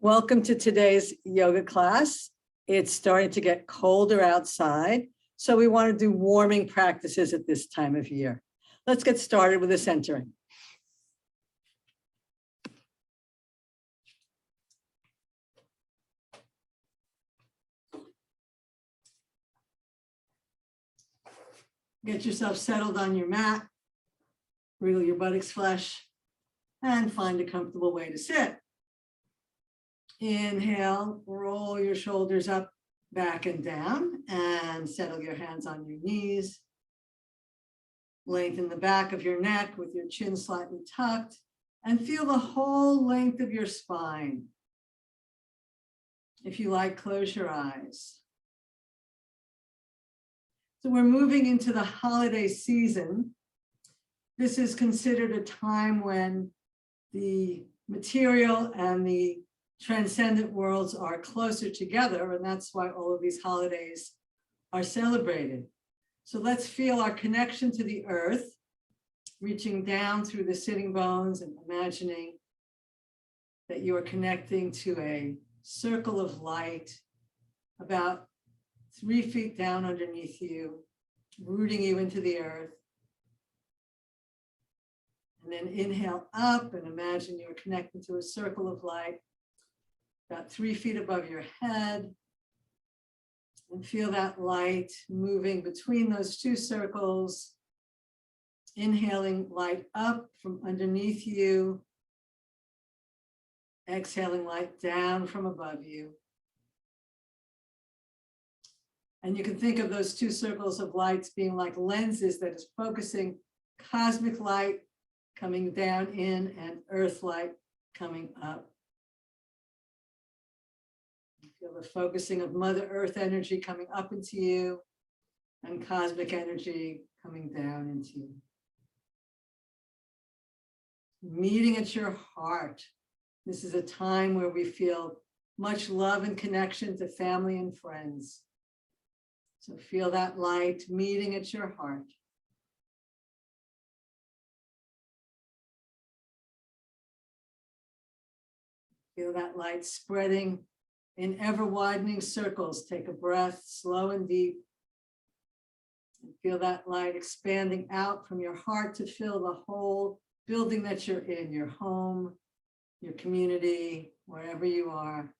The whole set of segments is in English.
Welcome to today's yoga class. It's starting to get colder outside, so we want to do warming practices at this time of year. Let's get started with the centering. Get yourself settled on your mat, wriggle your buttocks flush, and find a comfortable way to sit. Inhale, roll your shoulders up, back and down, and settle your hands on your knees. Lengthen the back of your neck with your chin slightly tucked, and feel the whole length of your spine. If you like, close your eyes. So we're moving into the holiday season. This is considered a time when the material and the transcendent worlds are closer together, and that's why all of these holidays are celebrated. So let's feel our connection to the earth, reaching down through the sitting bones and imagining that you are connecting to a circle of light about 3 feet down underneath you, rooting you into the earth. And then inhale up and imagine you're connecting to a circle of light about 3 feet above your head. And feel that light moving between those two circles. Inhaling light up from underneath you. Exhaling light down from above you. And you can think of those two circles of lights being like lenses that is focusing cosmic light coming down in and earth light coming up. Feel the focusing of Mother Earth energy coming up into you and cosmic energy coming down into you. Meeting at your heart. This is a time where we feel much love and connection to family and friends. So feel that light meeting at your heart. Feel that light spreading in ever widening circles. Take a breath, slow and deep. And feel that light expanding out from your heart to fill the whole building that you're in, your home, your community, wherever you are.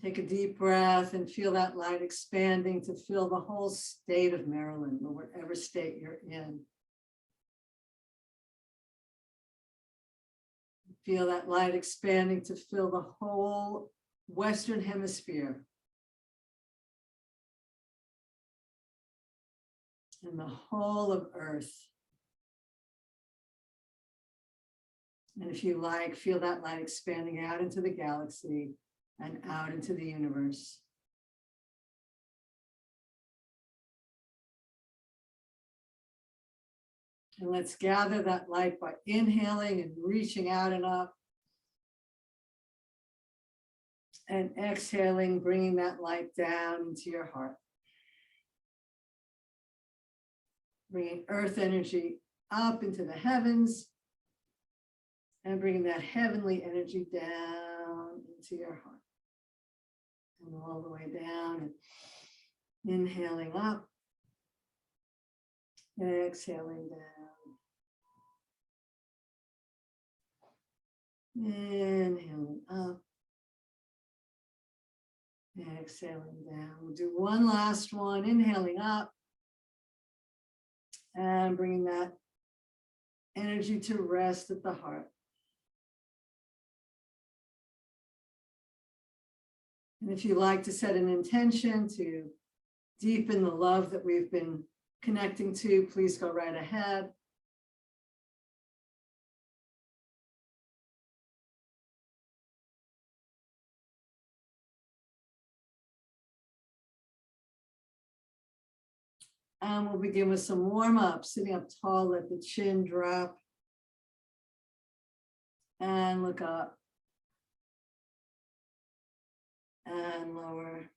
Take a deep breath and feel that light expanding to fill the whole state of Maryland, or whatever state you're in. Feel that light expanding to fill the whole Western Hemisphere. And the whole of Earth. And if you like, feel that light expanding out into the galaxy and out into the universe. And let's gather that light by inhaling and reaching out and up. And exhaling, bringing that light down into your heart. Bringing earth energy up into the heavens. And bringing that heavenly energy down into your heart. And all the way down. And inhaling up. Exhaling down. Inhaling up. Exhaling down. We'll do one last one. Inhaling up. And bringing that energy to rest at the heart. And if you like to set an intention to deepen the love that we've been connecting to, please go right ahead. And we'll begin with some warm-up. Sitting up tall, let the chin drop. And look up. And lower.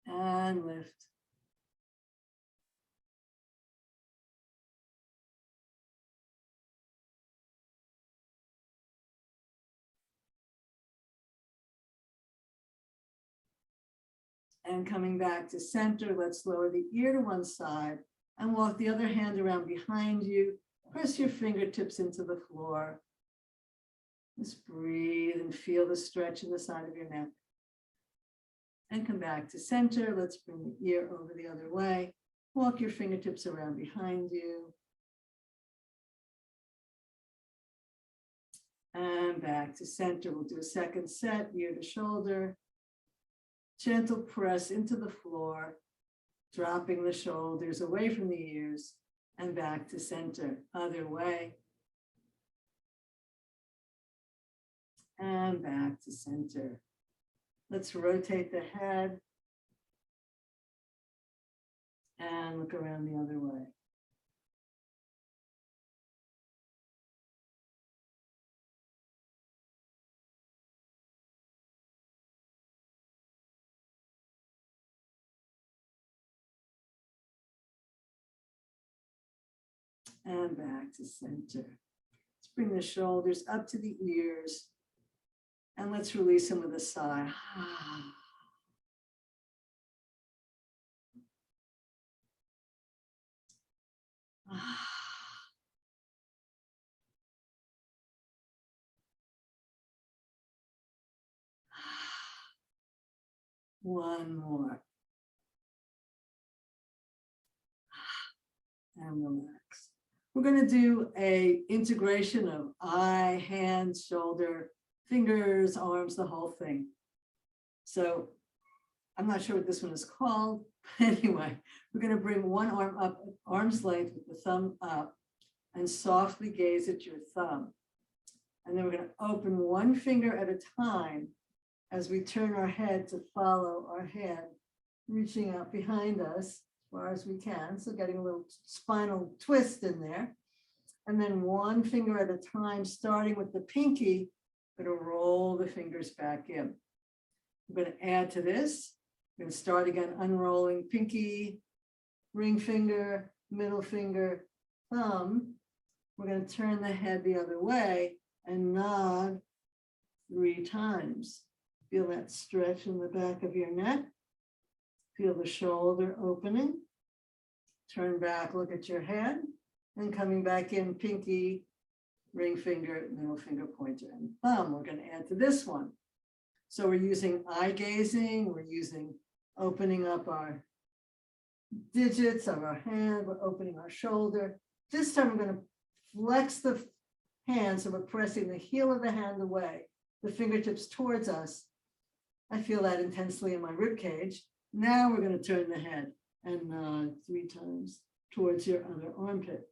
And lift. And coming back to center, let's lower the ear to one side and walk the other hand around behind you. Press your fingertips into the floor. Just breathe and feel the stretch in the side of your neck. And come back to center. Let's bring the ear over the other way. Walk your fingertips around behind you. And back to center. We'll do a second set, ear to shoulder. Gentle press into the floor, dropping the shoulders away from the ears and back to center. Other way. And back to center. Let's rotate the head and look around the other way. And back to center. Let's bring the shoulders up to the ears. And let's release them with a sigh. One more. And relax. We're going to do an integration of eye, hand, shoulder, fingers, arms, the whole thing. So I'm not sure what this one is called. Anyway, we're going to bring one arm up at arm's length with the thumb up and softly gaze at your thumb. And then we're going to open one finger at a time as we turn our head to follow our hand, reaching out behind us as far as we can. So getting a little spinal twist in there. And then one finger at a time, starting with the pinky, going to roll the fingers back in. I'm going to add to this. We're going to start again, unrolling pinky, ring finger, middle finger, thumb. We're going to turn the head the other way and nod 3 times. Feel that stretch in the back of your neck. Feel the shoulder opening. Turn back, look at your head, and coming back in, pinky, ring finger, middle finger, pointer, and thumb. We're going to add to this one. So we're using eye gazing. We're using opening up our digits of our hand. We're opening our shoulder. This time we're going to flex the hand. So we're pressing the heel of the hand away, the fingertips towards us. I feel that intensely in my rib cage. Now we're going to turn the head and nod 3 times towards your other armpit.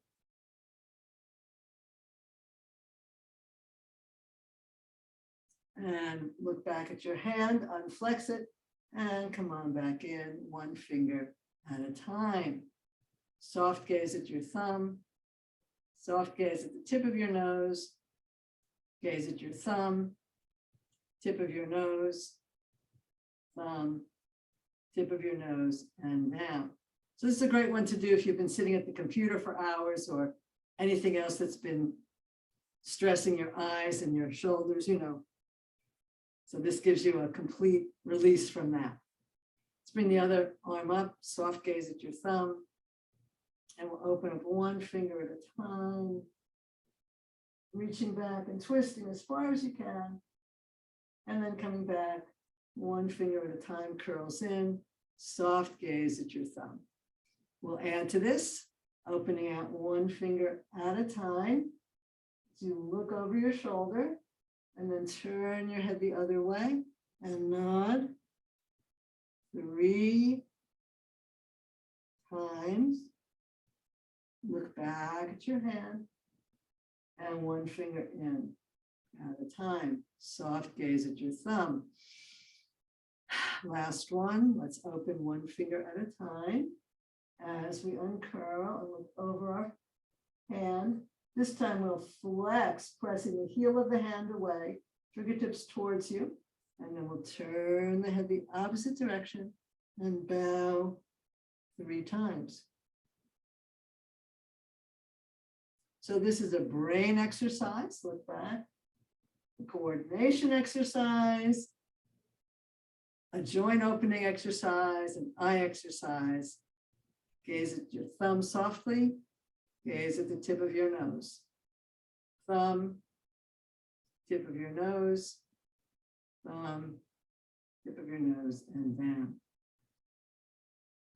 And look back at your hand, unflex it, and come on back in, 1 finger at a time. Soft gaze at your thumb, soft gaze at the tip of your nose, gaze at your thumb, tip of your nose, thumb, tip of your nose, and down. So this is a great one to do if you've been sitting at the computer for hours or anything else that's been stressing your eyes and your shoulders, you know. So this gives you a complete release from that. Let's bring the other arm up, soft gaze at your thumb, and we'll open up 1 finger at a time, reaching back and twisting as far as you can, and then coming back, 1 finger at a time, curls in, soft gaze at your thumb. We'll add to this, opening out 1 finger at a time. So you look over your shoulder and then turn your head the other way and nod 3 times. Look back at your hand and 1 finger in at a time. Soft gaze at your thumb. Last one, let's open 1 finger at a time as we uncurl and look over our hand. This time we'll flex, pressing the heel of the hand away, fingertips towards you, and then we'll turn the head the opposite direction and bow 3 times. So this is a brain exercise. Look back. A coordination exercise. a joint opening exercise, an eye exercise. Gaze at your thumb softly. Gaze at the tip of your nose. Thumb, tip of your nose, thumb, tip of your nose, and down.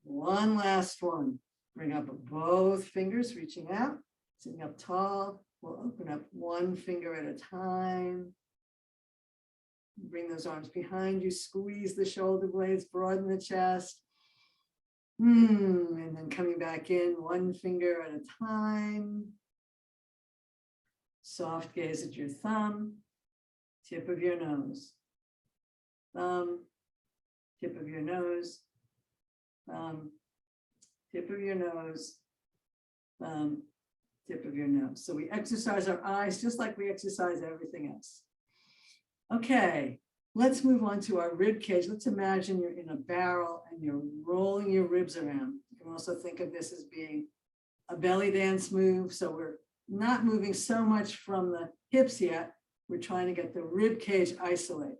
One last one. Bring up both fingers, reaching out, sitting up tall. We'll open up one finger at a time. Bring those arms behind you, squeeze the shoulder blades, broaden the chest. And then coming back in, one finger at a time. Soft gaze at your thumb, tip of your nose. Thumb, tip of your nose. Thumb, tip of your nose. Thumb, tip of your nose. So we exercise our eyes just like we exercise everything else. Okay, let's move on to our rib cage. Let's imagine you're in a barrel and you're rolling your ribs around. You can also think of this as being a belly dance move. So we're not moving so much from the hips yet. We're trying to get the rib cage isolated.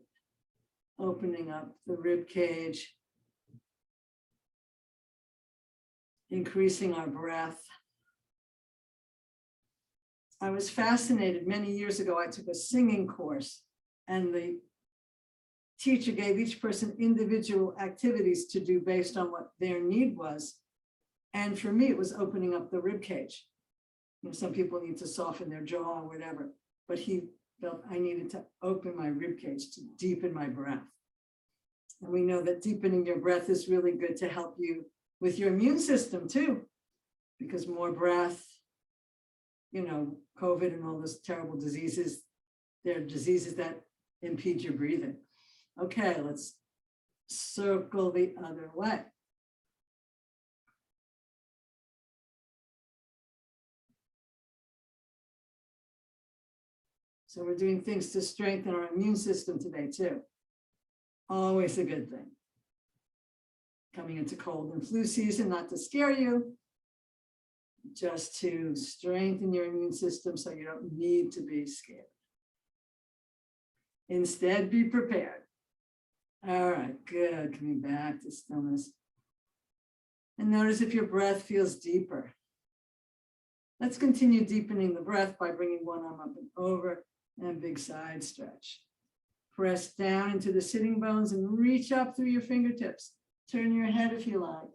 Opening up the rib cage. Increasing our breath. I was fascinated many years ago. I took a singing course and the teacher gave each person individual activities to do based on what their need was. And for me, it was opening up the rib cage. You know, some people need to soften their jaw or whatever, but he felt I needed to open my rib cage to deepen my breath. And we know that deepening your breath is really good to help you with your immune system too, because more breath, you know, COVID and all those terrible diseases, they're diseases that impede your breathing. Okay, let's circle the other way. So we're doing things to strengthen our immune system today too. Always a good thing. Coming into cold and flu season, not to scare you, just to strengthen your immune system so you don't need to be scared. Instead, be prepared. All right, good. Coming back to stillness. And notice if your breath feels deeper. Let's continue deepening the breath by bringing one arm up and over and big side stretch. Press down into the sitting bones and reach up through your fingertips. Turn your head if you like.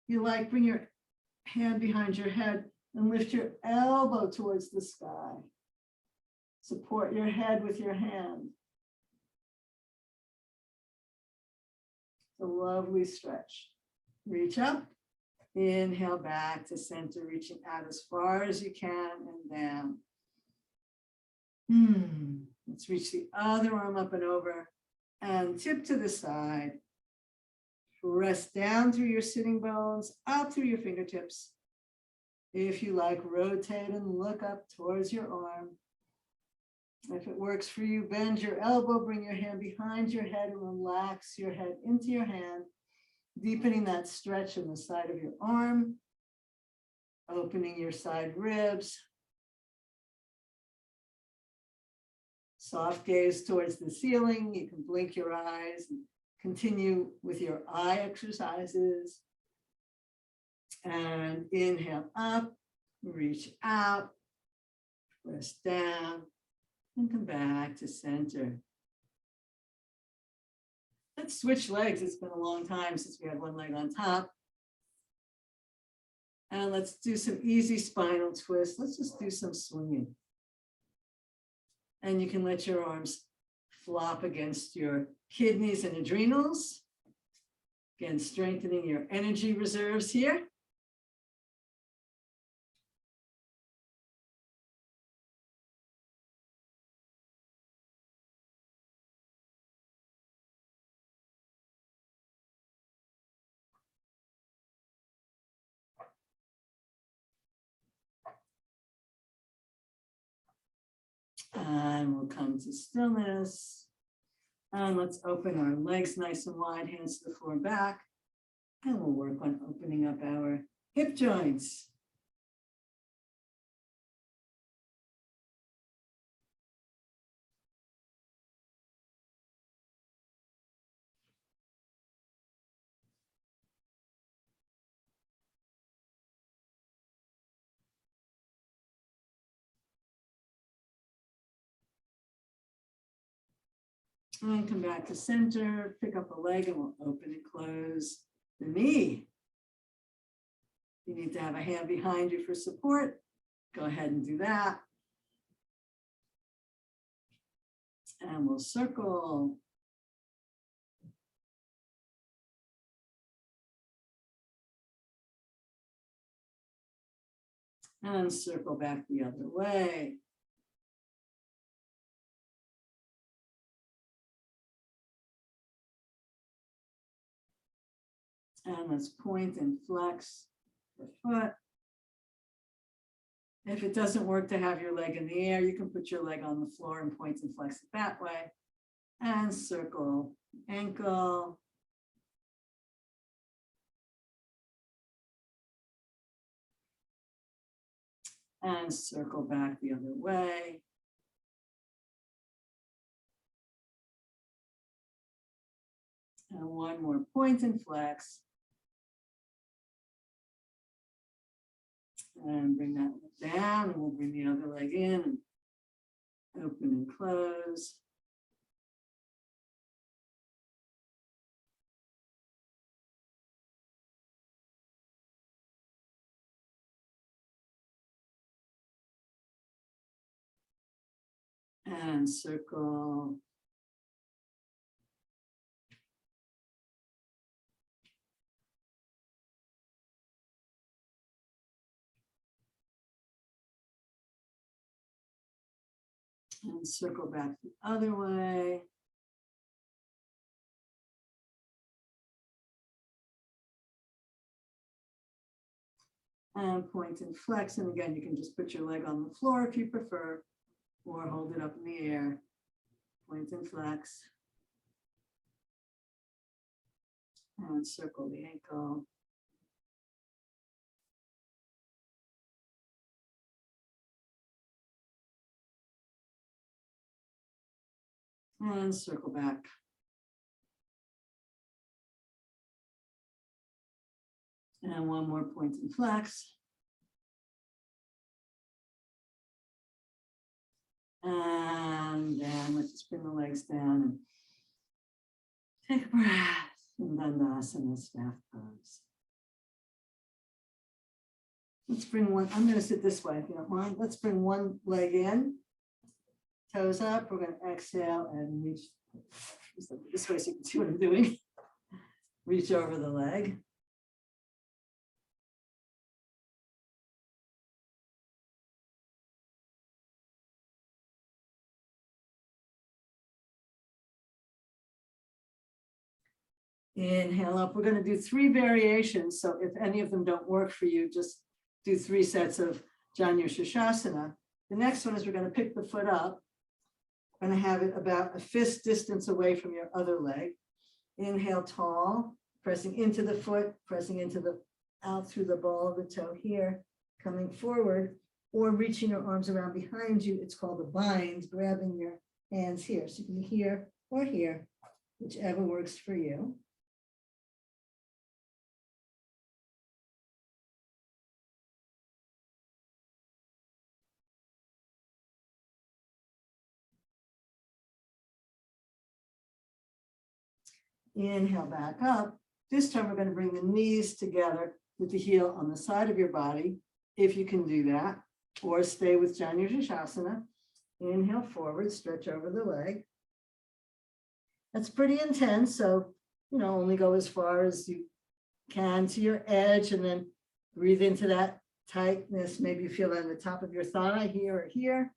If you like, bring your hand behind your head and lift your elbow towards the sky. Support your head with your hand. It's a lovely stretch. Reach up, inhale back to center, reaching out as far as you can and down. Let's reach the other arm up and over and tip to the side. Press down through your sitting bones, out through your fingertips. If you like, rotate and look up towards your arm. If it works for you, bend your elbow, bring your hand behind your head and relax your head into your hand, deepening that stretch in the side of your arm, opening your side ribs. Soft gaze towards the ceiling. You can blink your eyes and continue with your eye exercises. And inhale up, reach out, press down, and come back to center. Let's switch legs. It's been a long time since we had one leg on top. And let's do some easy spinal twist. Let's just do some swinging. And you can let your arms flop against your kidneys and adrenals. Again, strengthening your energy reserves here. And we'll come to stillness. And let's open our legs nice and wide, hands to the floor back. And we'll work on opening up our hip joints. And come back to center, pick up a leg and we'll open and close the knee. You need to have a hand behind you for support. Go ahead and do that. And we'll circle. And circle back the other way. And let's point and flex the foot. If it doesn't work to have your leg in the air, you can put your leg on the floor and point and flex it that way. And circle ankle. And circle back the other way. And one more point and flex. And bring that leg down, and we'll bring the other leg in and open and close. And circle. And circle back the other way. And point and flex. And again, you can just put your leg on the floor if you prefer, or hold it up in the air. Point and flex. And circle the ankle. And circle back. And one more point and flex. And then let's bring the legs down and take a breath. And Tadasana, staff pose. Let's bring one, I'm going to sit this way if you don't mind. Let's bring one leg in, toes up. We're going to exhale and reach this way so you can see what I'm doing. Reach over the leg. Inhale up. We're going to do 3 variations. So if any of them don't work for you, just do 3 sets of Janu Shirshasana. The next one is we're going to pick the foot up. We're going to have it about a fist distance away from your other leg. Inhale tall, pressing into the foot, pressing into the out through the ball of the toe here, coming forward, or reaching your arms around behind you. It's called a bind, grabbing your hands here. So you can be here or here, whichever works for you. Inhale back up. This time we're going to bring the knees together with the heel on the side of your body, if you can do that, or stay with Janu Shirshasana. Inhale forward, stretch over the leg. That's pretty intense, so only go as far as you can to your edge, and then breathe into that tightness. Maybe you feel that on the top of your thigh here or here.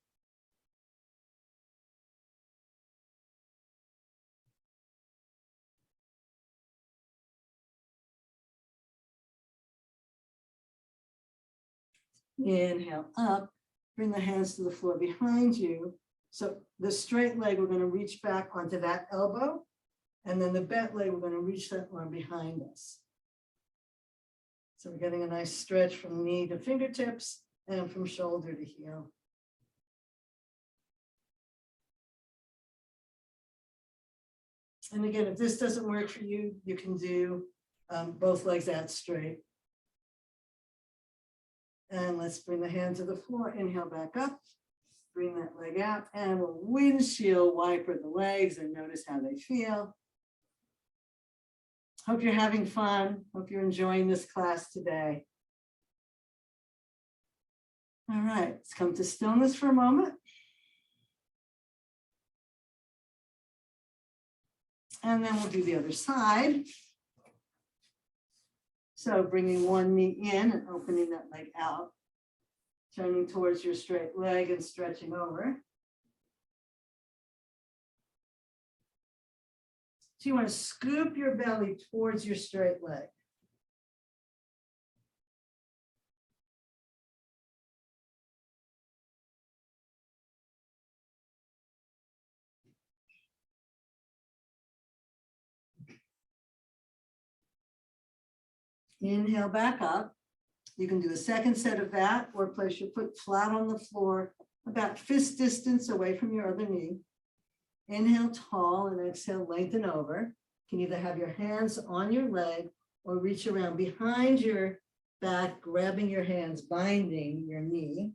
Inhale up, bring the hands to the floor behind you. So the straight leg, we're going to reach back onto that elbow, and then the bent leg, we're going to reach that arm behind us. So we're getting a nice stretch from knee to fingertips and from shoulder to heel. And again, if this doesn't work for you, you can do both legs out straight. And let's bring the hand to the floor. Inhale back up. bring that leg out and we'll windshield wiper the legs and notice how they feel. Hope you're having fun. Hope you're enjoying this class today. All right, let's come to stillness for a moment. And then we'll do the other side. So bringing one knee in and opening that leg out. Turning towards your straight leg and stretching over. So you want to scoop your belly towards your straight leg. Inhale back up. You can do a second set of that or place your foot flat on the floor, about fist distance away from your other knee. Inhale tall and exhale, lengthen over. You can either have your hands on your leg or reach around behind your back, grabbing your hands, binding your knee.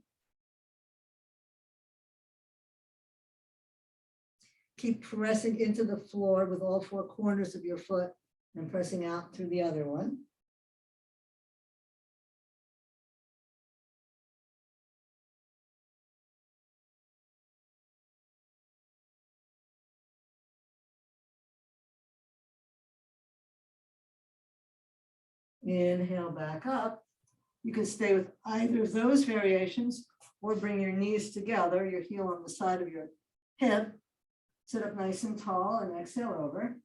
Keep pressing into the floor with all four corners of your foot and pressing out through the other one. Inhale back up. You can stay with either of those variations or bring your knees together, your heel on the side of your hip. Sit up nice and tall and exhale over.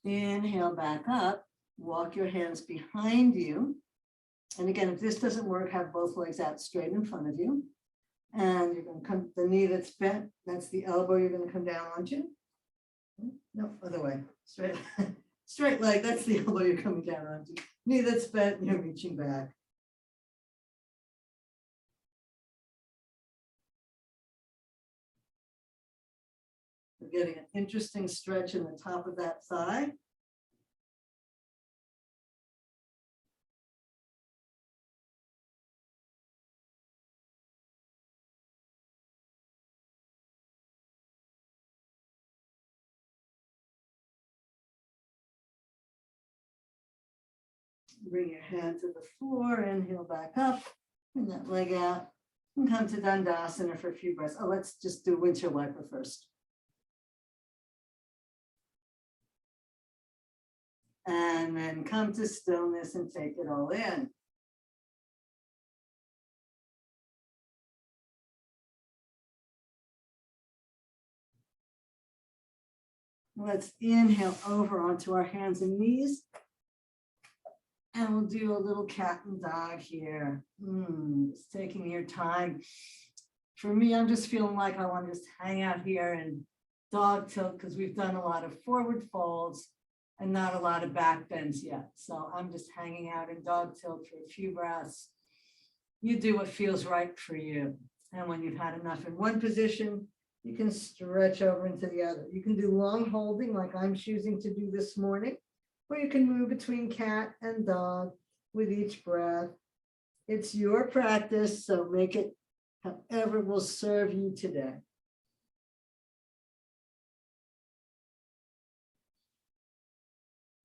Inhale back up, walk your hands behind you. And again, if this doesn't work, have both legs out straight in front of you. And you're going to come, the knee that's bent, that's the elbow you're going to come down onto. No, other way, straight, straight leg, that's the elbow you're coming down onto. Knee that's bent, you're reaching back. We're getting an interesting stretch in the top of that thigh. Bring your hand to the floor, inhale back up, bring that leg out, and come to Tadasana for a few breaths. Oh, let's just do windshield wiper first. And then come to stillness and take it all in. Let's inhale over onto our hands and knees. And we'll do a little cat and dog here. Just taking your time. For me, I'm just feeling like I want to just hang out here and dog tilt because we've done a lot of forward folds and not a lot of back bends yet. So I'm just hanging out in dog tilt for a few breaths. You do what feels right for you. And when you've had enough in one position, you can stretch over into the other. You can do long holding like I'm choosing to do this morning, or you can move between cat and dog with each breath. It's your practice, so make it however will serve you today.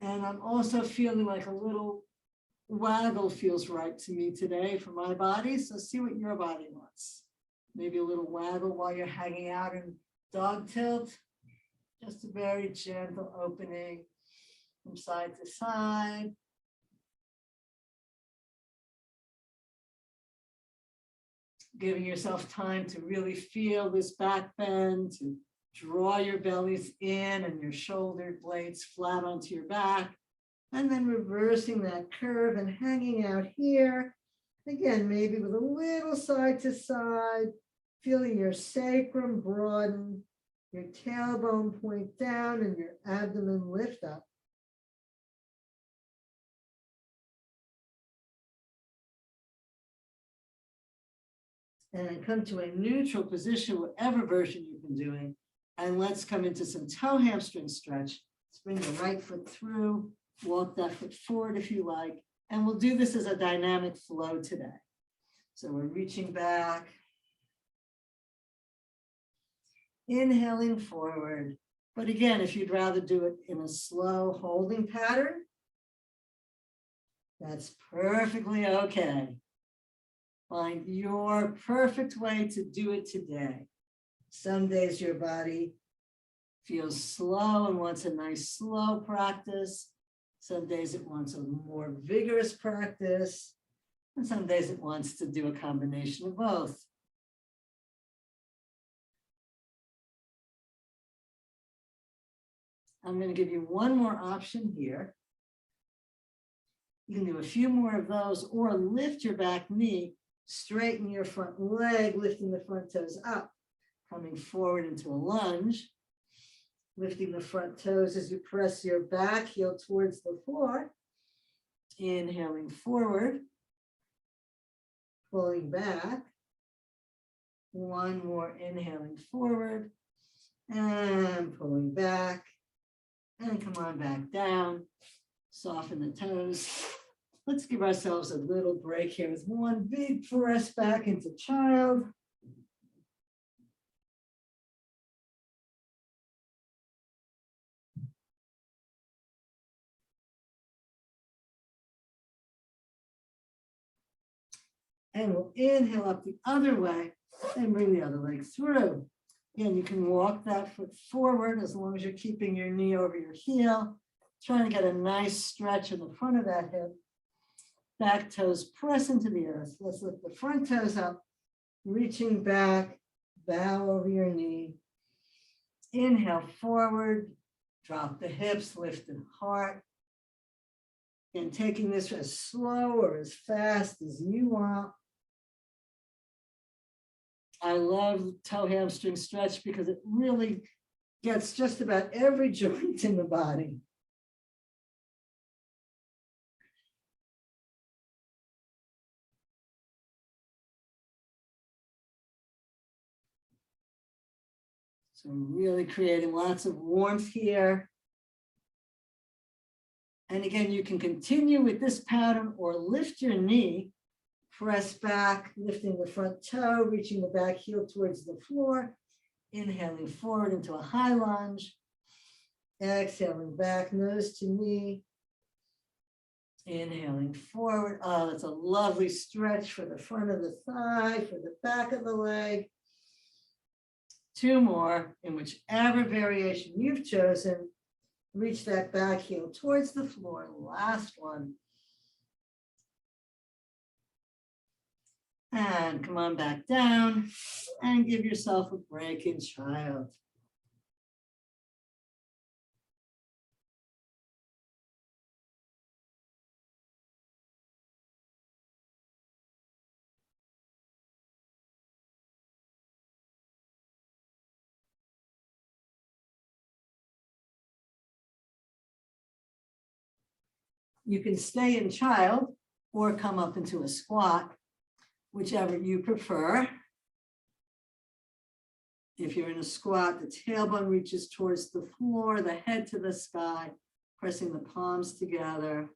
And I'm also feeling like a little waggle feels right to me today for my body. So see what your body wants. Maybe a little waggle while you're hanging out in dog tilt. Just a very gentle opening from side to side. Giving yourself time to really feel this back bend, to draw your bellies in and your shoulder blades flat onto your back, and then reversing that curve and hanging out here. Again, maybe with a little side to side, feeling your sacrum broaden, your tailbone point down, and your abdomen lift up. And come to a neutral position, whatever version you've been doing. And let's come into some toe hamstring stretch. Let's bring the right foot through, walk that foot forward if you like. And we'll do this as a dynamic flow today. So we're reaching back, inhaling forward. But again, if you'd rather do it in a slow holding pattern, that's perfectly okay. Find your perfect way to do it today. Some days your body feels slow and wants a nice slow practice. Some days it wants a more vigorous practice. And some days it wants to do a combination of both. I'm going to give you one more option here. You can do a few more of those or lift your back knee, straighten your front leg, lifting the front toes up, coming forward into a lunge, lifting the front toes as you press your back heel towards the floor, inhaling forward, pulling back, one more inhaling forward and pulling back, and come on back down, soften the toes. Let's give ourselves a little break here with one big press back into child. And we'll inhale up the other way and bring the other leg through. Again, you can walk that foot forward as long as you're keeping your knee over your heel, trying to get a nice stretch in the front of that hip. Back toes press into the earth. Let's lift the front toes up, reaching back, bow over your knee. Inhale forward, drop the hips, lift the heart. And taking this as slow or as fast as you want. I love toe hamstring stretch because it really gets just about every joint in the body. So really creating lots of warmth here. And again, you can continue with this pattern or lift your knee, press back, lifting the front toe, reaching the back heel towards the floor, inhaling forward into a high lunge, exhaling back, nose to knee, inhaling forward. Oh, that's a lovely stretch for the front of the thigh, for the back of the leg. Two more in whichever variation you've chosen. Reach that back heel towards the floor. Last one. And come on back down and give yourself a break in child. You can stay in child or come up into a squat, whichever you prefer. If you're in a squat, the tailbone reaches towards the floor, the head to the sky, pressing the palms together.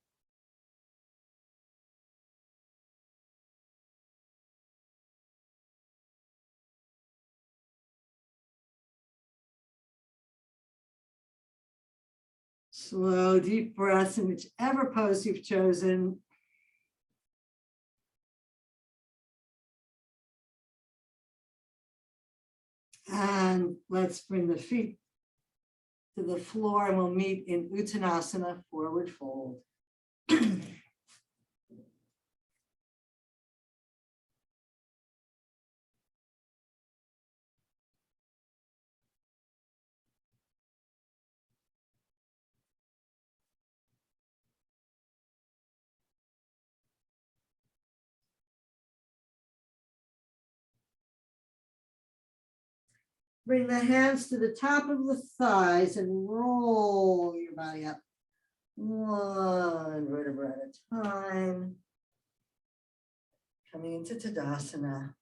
Slow, deep breaths in whichever pose you've chosen. And let's bring the feet to the floor and we'll meet in Uttanasana, forward fold. Bring the hands to the top of the thighs and roll your body up. One vertebra at a time. Coming into Tadasana.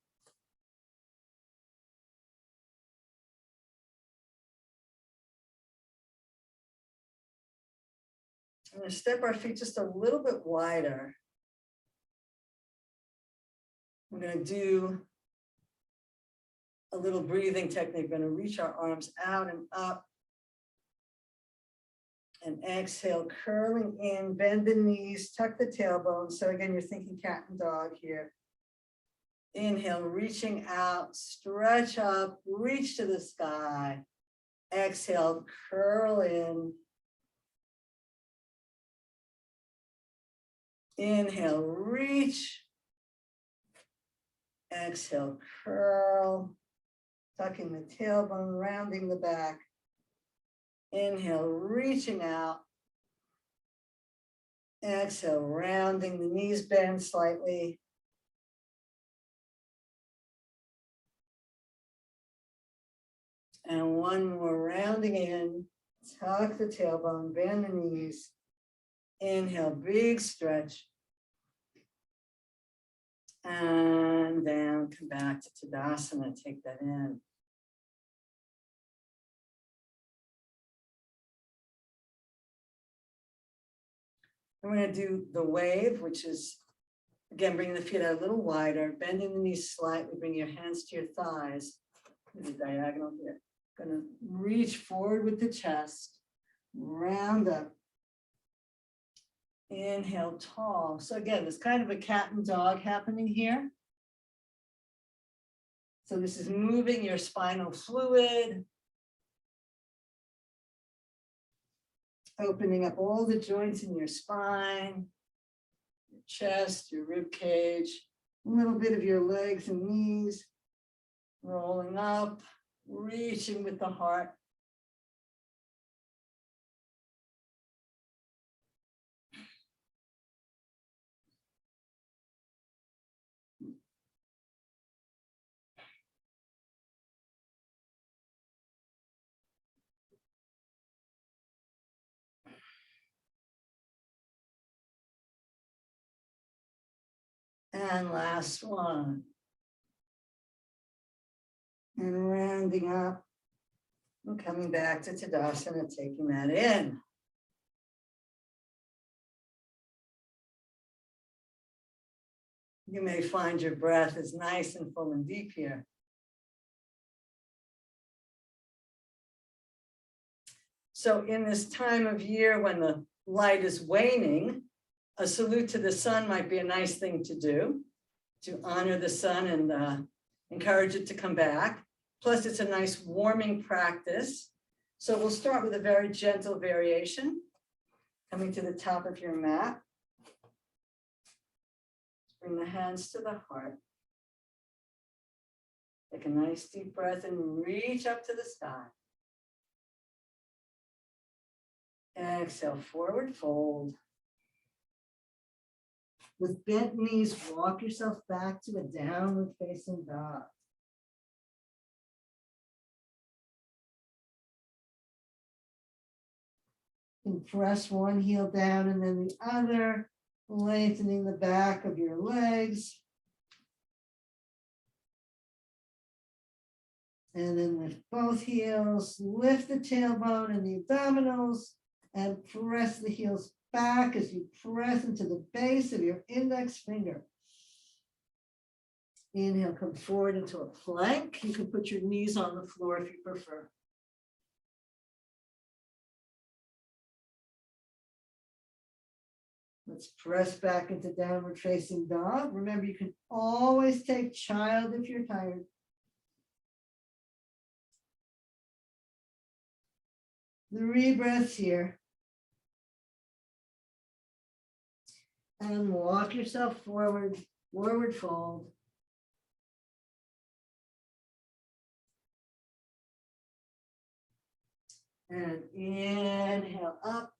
I'm going to step our feet just a little bit wider. We're going to do a little breathing technique. We're going to reach our arms out and up. And exhale, curling in, bend the knees, tuck the tailbone. So again, you're thinking cat and dog here. Inhale, reaching out, stretch up, reach to the sky. Exhale, curl in. Inhale, reach. Exhale, curl. Tucking the tailbone, rounding the back. Inhale, reaching out. Exhale, rounding the knees, bend slightly. And one more, rounding in. Tuck the tailbone, bend the knees. Inhale, big stretch. And down, come back to Tadasana, take that in. And we're going to do the wave, which is, again, bringing the feet out a little wider, bending the knees slightly, bring your hands to your thighs. The diagonal here. Going to reach forward with the chest, round up. Inhale, tall. So again, there's kind of a cat and dog happening here. So this is moving your spinal fluid, opening up all the joints in your spine, your chest, your rib cage, a little bit of your legs and knees, rolling up, reaching with the heart. And last one. And rounding up and coming back to Tadasana, taking that in. You may find your breath is nice and full and deep here. So in this time of year when the light is waning, a salute to the sun might be a nice thing to do, to honor the sun and encourage it to come back. Plus, it's a nice warming practice. So we'll start with a very gentle variation, coming to the top of your mat. Bring the hands to the heart. Take a nice deep breath and reach up to the sky. Exhale, forward fold. With bent knees, walk yourself back to a downward facing dog. And press one heel down and then the other, lengthening the back of your legs. And then lift both heels, lift the tailbone and the abdominals, and press the heels back as you press into the base of your index finger. Inhale, come forward into a plank. You can put your knees on the floor if you prefer. Let's press back into downward facing dog. Remember, you can always take child if you're tired. 3 breaths here. And walk yourself forward, forward fold. And inhale up.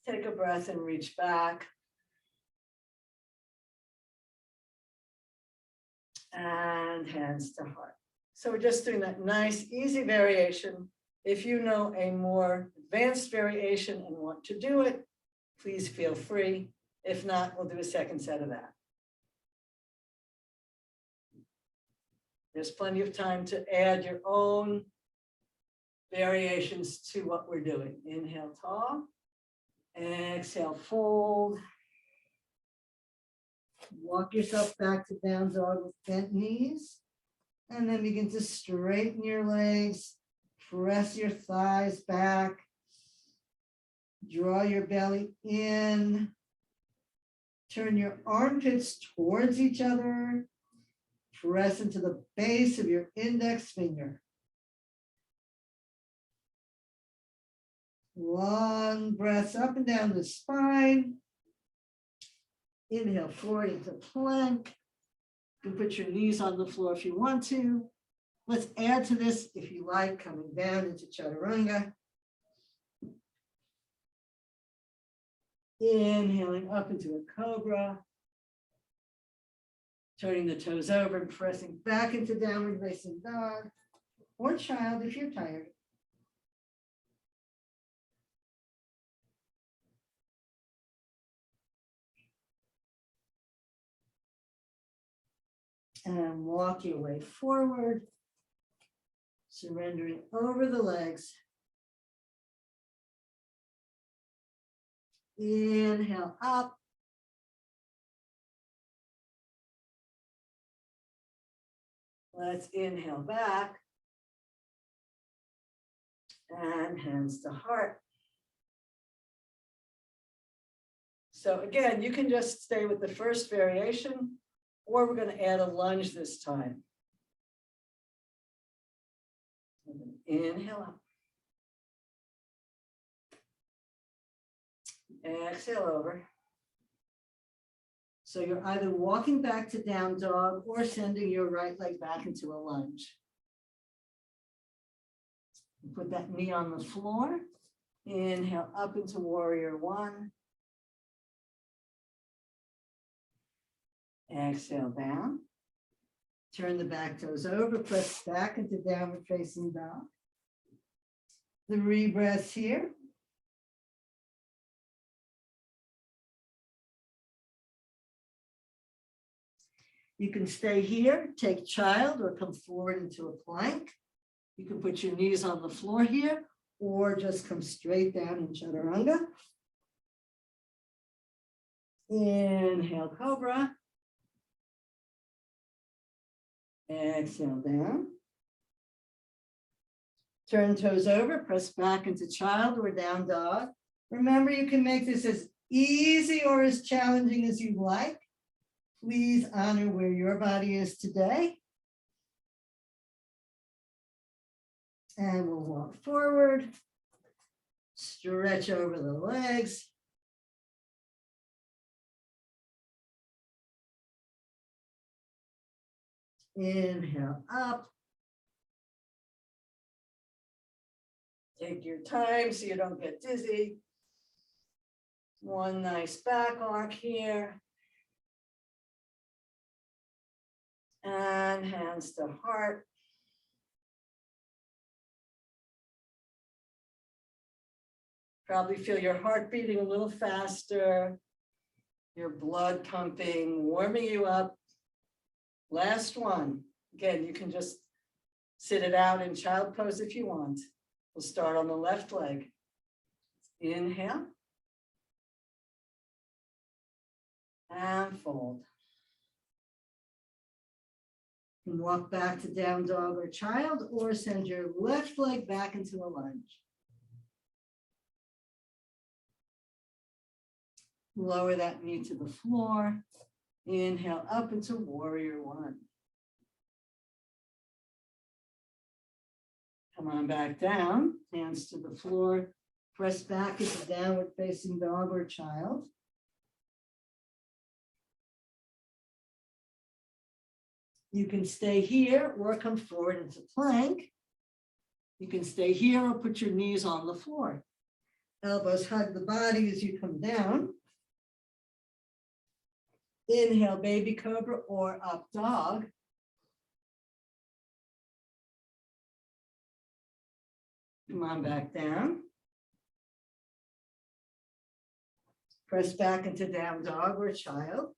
Take a breath and reach back. And hands to heart. So we're just doing that nice, easy variation. If you know a more advanced variation and want to do it, please feel free. If not, we'll do a second set of that. There's plenty of time to add your own variations to what we're doing. Inhale, tall. Exhale, fold. Walk yourself back to down dog with bent knees. And then begin to straighten your legs. Press your thighs back. Draw your belly in. Turn your armpits towards each other. Press into the base of your index finger. Long breaths up and down the spine. Inhale forward into plank. You can put your knees on the floor if you want to. Let's add to this, if you like, coming down into chaturanga. Inhaling up into a cobra. Turning the toes over and pressing back into downward facing dog or child if you're tired. And walk your way forward, surrendering over the legs. Inhale up. Let's inhale back. And hands to heart. So again, you can just stay with the first variation, or we're going to add a lunge this time. Inhale up. Exhale over. So you're either walking back to down dog or sending your right leg back into a lunge. Put that knee on the floor. Inhale up into warrior one. Exhale down. Turn the back toes over, press back into downward facing dog. 3 breaths here. You can stay here, take child, or come forward into a plank. You can put your knees on the floor here, or just come straight down in chaturanga. Inhale, cobra. Exhale down. Turn toes over, press back into child or down dog. Remember, you can make this as easy or as challenging as you like. Please honor where your body is today. And we'll walk forward, stretch over the legs. Inhale up. Take your time so you don't get dizzy. One nice back arc here. And hands to heart. Probably feel your heart beating a little faster, your blood pumping, warming you up. Last one. Again, you can just sit it out in child pose if you want. We'll start on the left leg. Inhale. And fold. You can walk back to down dog or child, or send your left leg back into a lunge. Lower that knee to the floor. Inhale up into warrior one. Come on back down, hands to the floor. Press back into downward facing dog or child. You can stay here or come forward into plank. You can stay here or put your knees on the floor. Elbows hug the body as you come down. Inhale, baby cobra or up dog. Come on back down. Press back into down dog or child.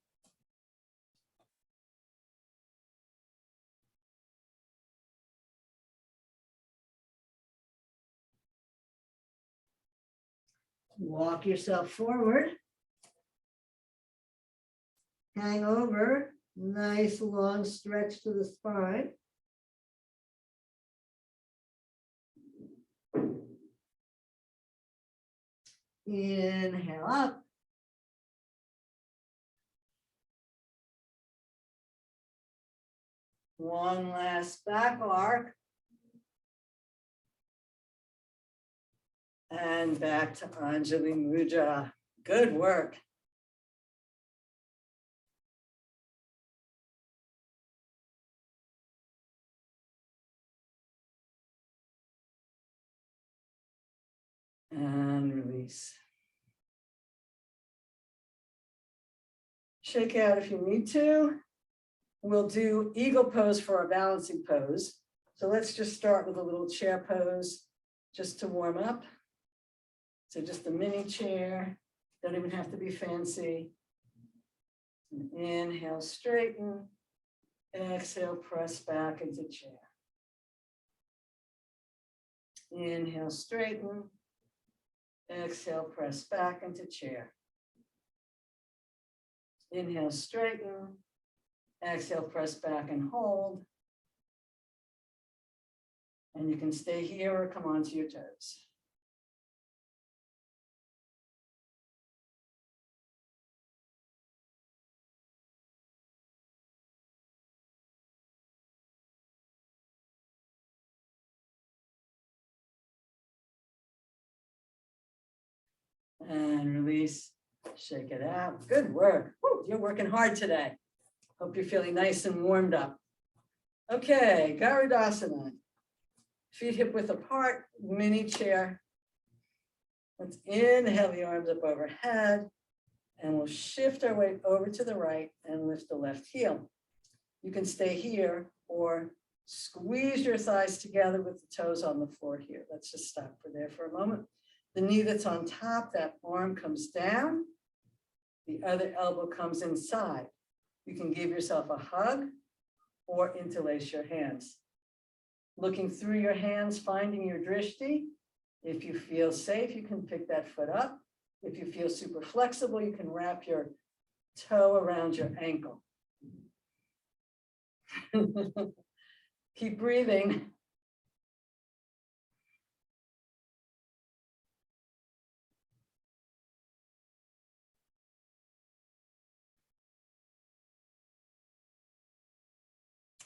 Walk yourself forward. Hang over. Nice long stretch to the spine. Inhale up. One last back arc. And back to Anjali Mudra. Good work. And release. Shake out if you need to. We'll do eagle pose for our balancing pose. So let's just start with a little chair pose just to warm up. So just a mini chair, don't even have to be fancy. Inhale, straighten. Exhale, press back into chair. Inhale, straighten. Exhale, press back into chair. Inhale, straighten. Exhale, press back and hold. And you can stay here or come onto your toes. And release, shake it out. Good work. Woo, you're working hard today. Hope you're feeling nice and warmed up. Okay, Garudasana. Feet hip width apart, mini chair. Let's inhale the arms up overhead, and we'll shift our weight over to the right and lift the left heel. You can stay here or squeeze your thighs together with the toes on the floor here. Let's just stop for there for a moment. The knee that's on top, that arm comes down. The other elbow comes inside. You can give yourself a hug or interlace your hands. Looking through your hands, finding your drishti. If you feel safe, you can pick that foot up. If you feel super flexible, you can wrap your toe around your ankle. Keep breathing.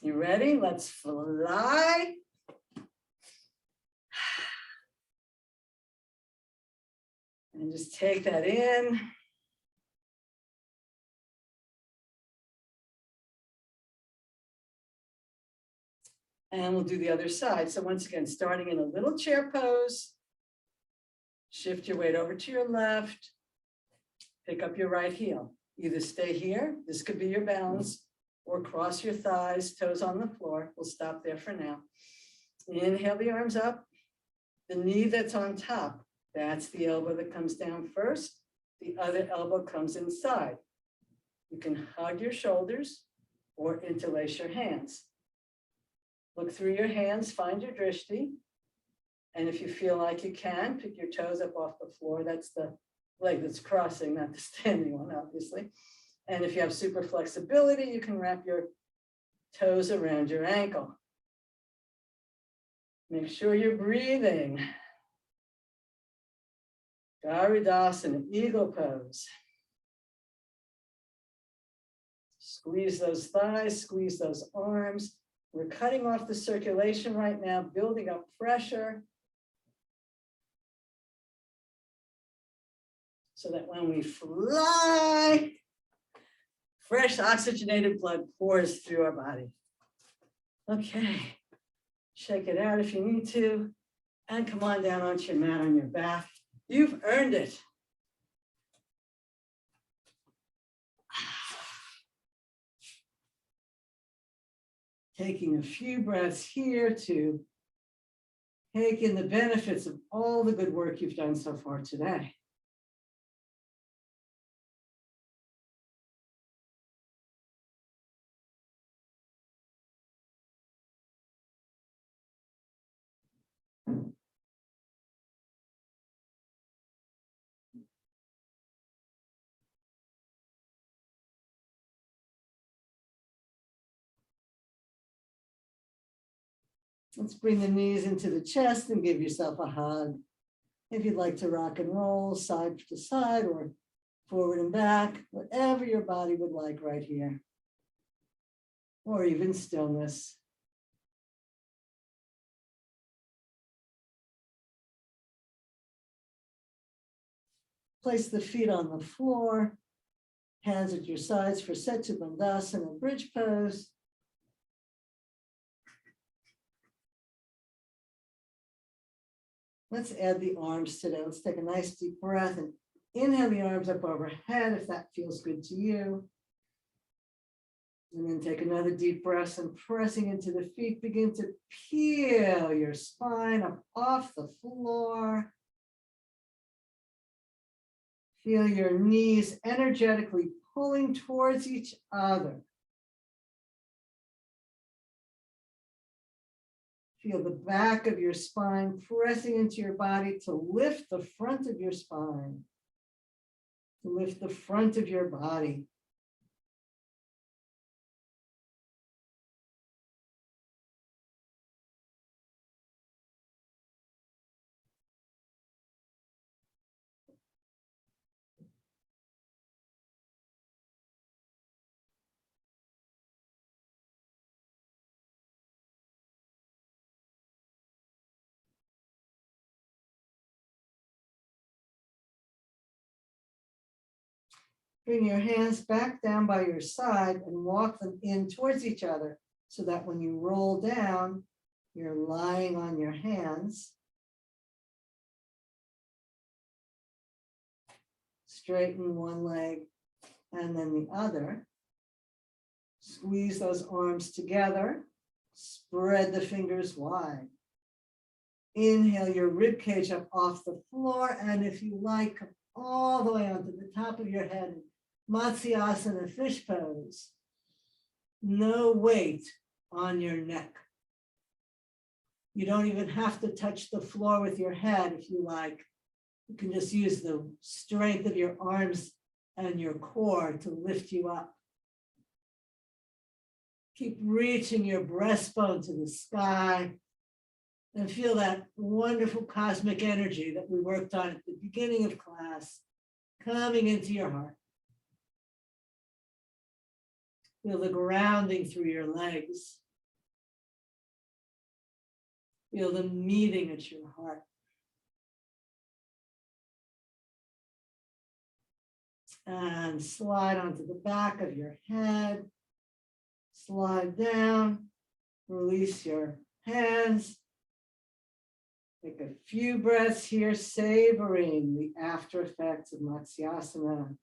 You ready? Let's fly. And just take that in. And we'll do the other side. So once again, starting in a little chair pose, shift your weight over to your left, pick up your right heel. Either stay here, this could be your balance, or cross your thighs, toes on the floor. We'll stop there for now. Inhale the arms up. The knee that's on top, that's the elbow that comes down first. The other elbow comes inside. You can hug your shoulders or interlace your hands. Look through your hands, find your drishti. And if you feel like you can, pick your toes up off the floor. That's the leg that's crossing, not the standing one, obviously. And if you have super flexibility, you can wrap your toes around your ankle. Make sure you're breathing. Garudasana, eagle pose. Squeeze those thighs, squeeze those arms. We're cutting off the circulation right now, building up pressure. So that when we fly, fresh oxygenated blood pours through our body. Okay, shake it out if you need to, and come on down onto your mat on your back. You've earned it. Taking a few breaths here to take in the benefits of all the good work you've done so far today. Let's bring the knees into the chest and give yourself a hug. If you'd like to rock and roll side to side or forward and back, whatever your body would like right here, or even stillness. Place the feet on the floor, hands at your sides for Setu Bandhasana, bridge pose. Let's add the arms today. Let's take a nice deep breath and inhale the arms up overhead if that feels good to you. And then take another deep breath and pressing into the feet, begin to peel your spine up off the floor. Feel your knees energetically pulling towards each other. Feel the back of your spine pressing into your body to lift the front of your spine, to lift the front of your body. Bring your hands back down by your side and walk them in towards each other so that when you roll down, you're lying on your hands. Straighten one leg and then the other. Squeeze those arms together. Spread the fingers wide. Inhale your rib cage up off the floor, and if you like, come all the way onto the top of your head. Matsyasana, fish pose. No weight on your neck. You don't even have to touch the floor with your head if you like. You can just use the strength of your arms and your core to lift you up. Keep reaching your breastbone to the sky and feel that wonderful cosmic energy that we worked on at the beginning of class coming into your heart. Feel the grounding through your legs. Feel the meeting at your heart. And slide onto the back of your head. Slide down. Release your hands. Take a few breaths here, savoring the after effects of Matsyasana.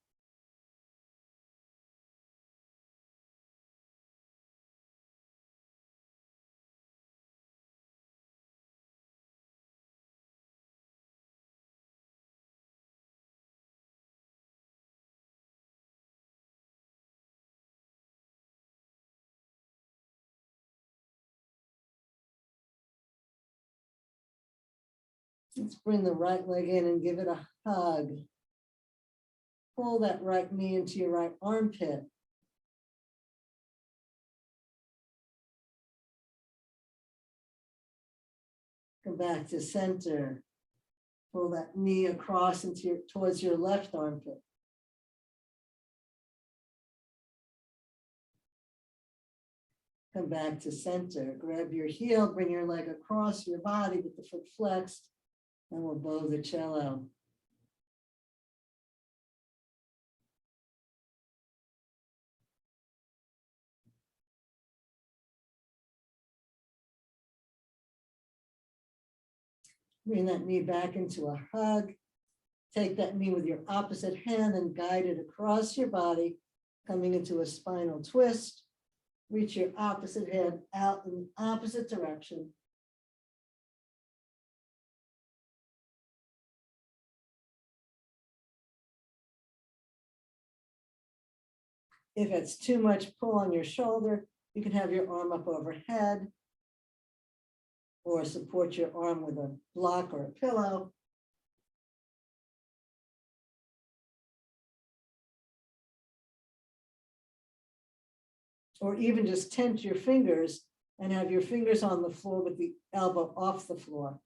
Let's bring the right leg in and give it a hug. Pull that right knee into your right armpit. Come back to center. Pull that knee across into towards your left armpit. Come back to center. Grab your heel, bring your leg across your body with the foot flexed, and we'll bow the cello. Bring that knee back into a hug. Take that knee with your opposite hand and guide it across your body, coming into a spinal twist. Reach your opposite hand out in the opposite direction. If it's too much pull on your shoulder, you can have your arm up overhead or support your arm with a block or a pillow. Or even just tent your fingers and have your fingers on the floor with the elbow off the floor.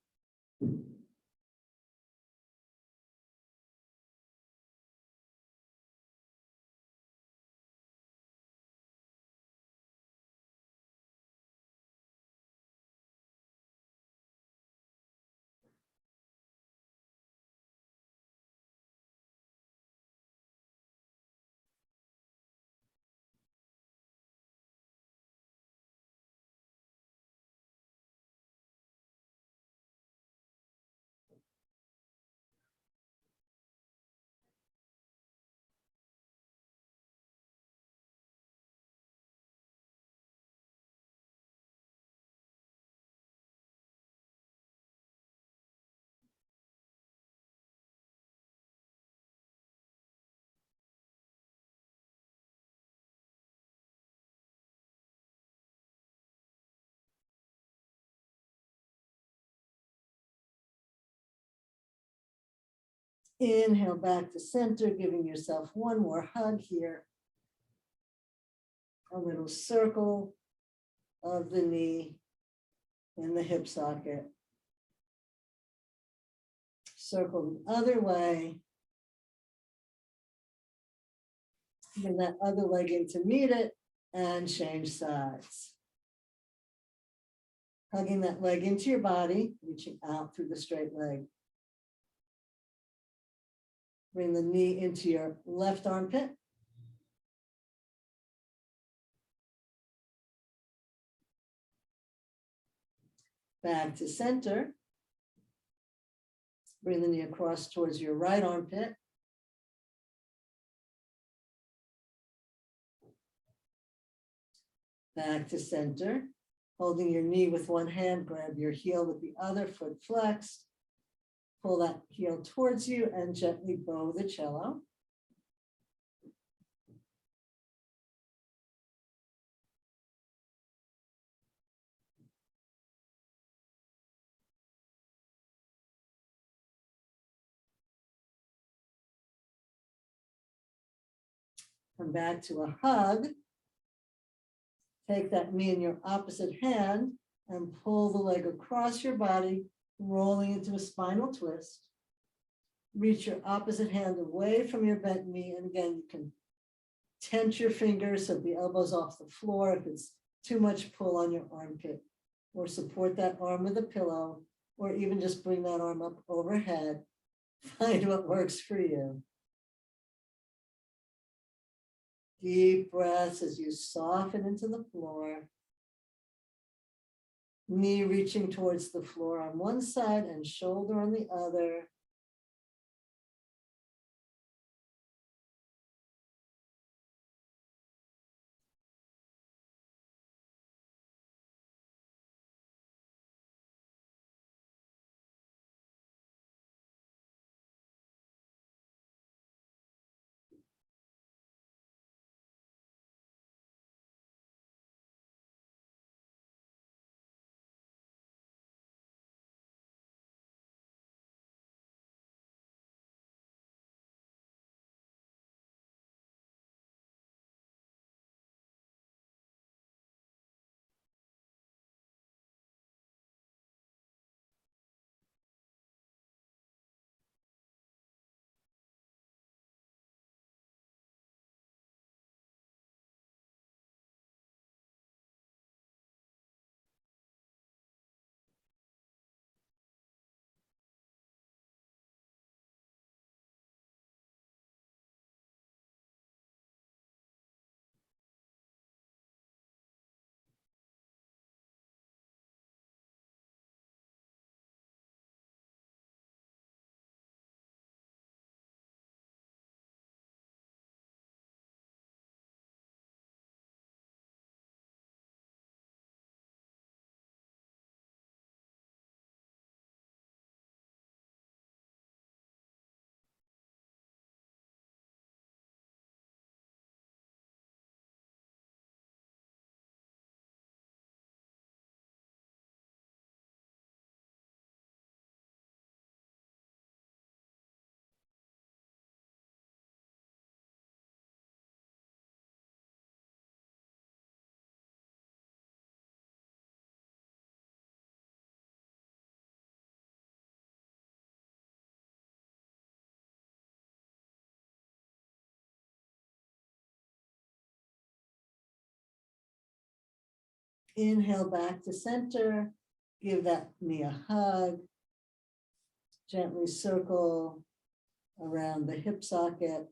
Inhale back to center, giving yourself one more hug here. A little circle of the knee in the hip socket. Circle the other way. Bring that other leg in to meet it and change sides. Hugging that leg into your body, reaching out through the straight leg. Bring the knee into your left armpit. Back to center. Bring the knee across towards your right armpit. Back to center. Holding your knee with one hand, grab your heel with the other, foot flexed. Pull that heel towards you and gently bow the cello. Come back to a hug. Take that knee in your opposite hand and pull the leg across your body, rolling into a spinal twist. Reach your opposite hand away from your bent knee. And again, you can tense your fingers so the elbow's off the floor if it's too much pull on your armpit, or support that arm with a pillow, or even just bring that arm up overhead. Find what works for you. Deep breaths as you soften into the floor. Knee reaching towards the floor on one side and shoulder on the other. Inhale back to center. Give that knee a hug. Gently circle around the hip socket.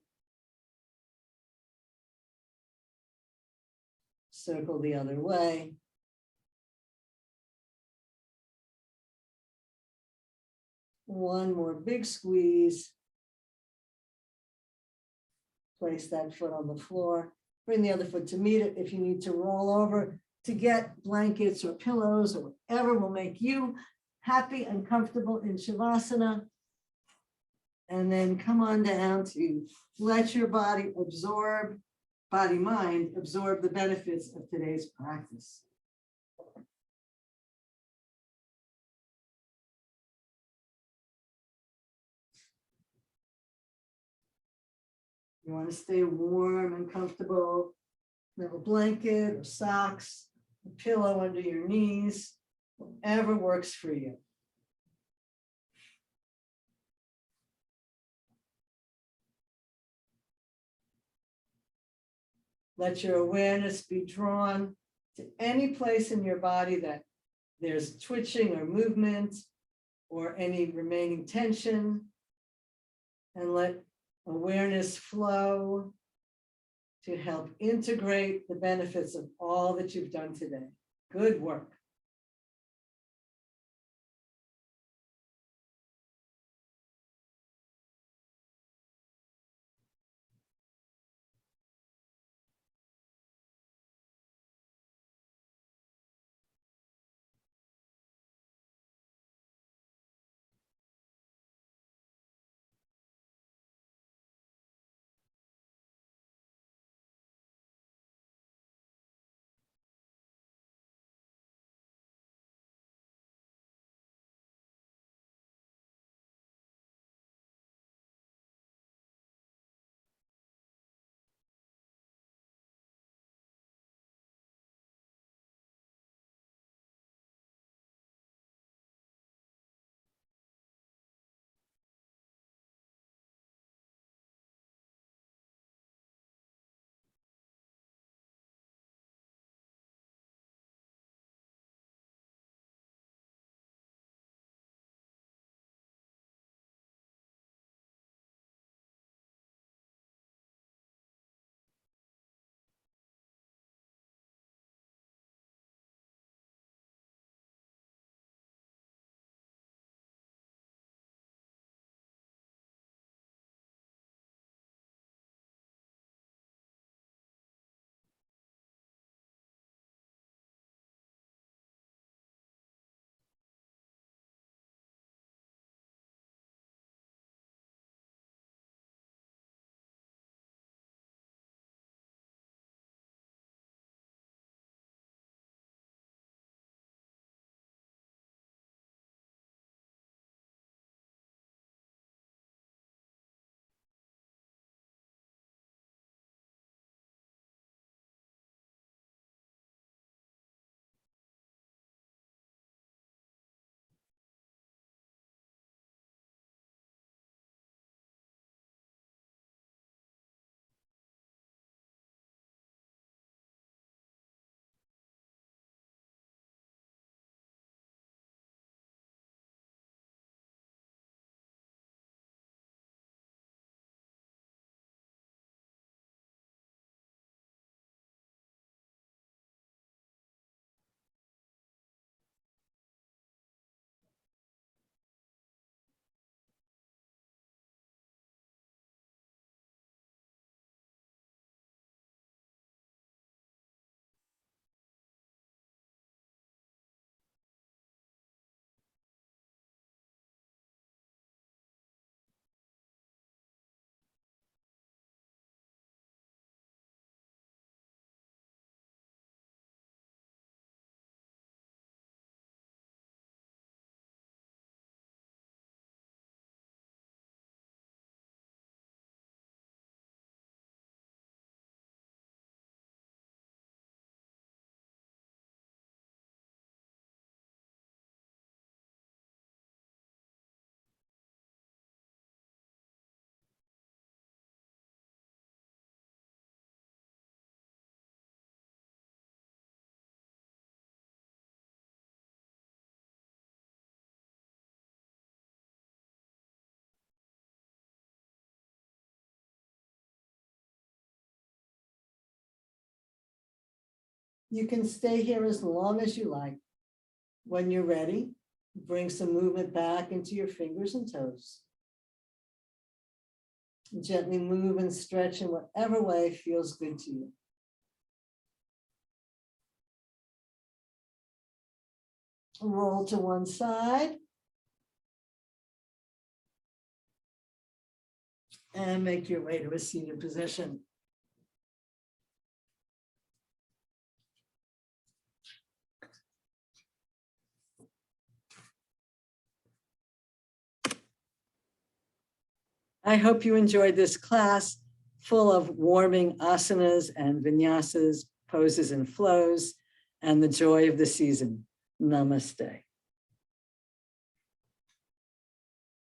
Circle the other way. One more big squeeze. Place that foot on the floor. Bring the other foot to meet it. If you need to roll over to get blankets or pillows or whatever will make you happy and comfortable in Shavasana. And then come on down to let your body absorb, body, mind, absorb the benefits of today's practice. You want to stay warm and comfortable. Have a blanket or socks, a pillow under your knees, whatever works for you. Let your awareness be drawn to any place in your body that there's twitching or movement or any remaining tension, and let awareness flow to help integrate the benefits of all that you've done today. Good work. You can stay here as long as you like. When you're ready, bring some movement back into your fingers and toes. Gently move and stretch in whatever way feels good to you. Roll to one side. And make your way to a seated position. I hope you enjoyed this class full of warming asanas and vinyasas, poses and flows, and the joy of the season. Namaste.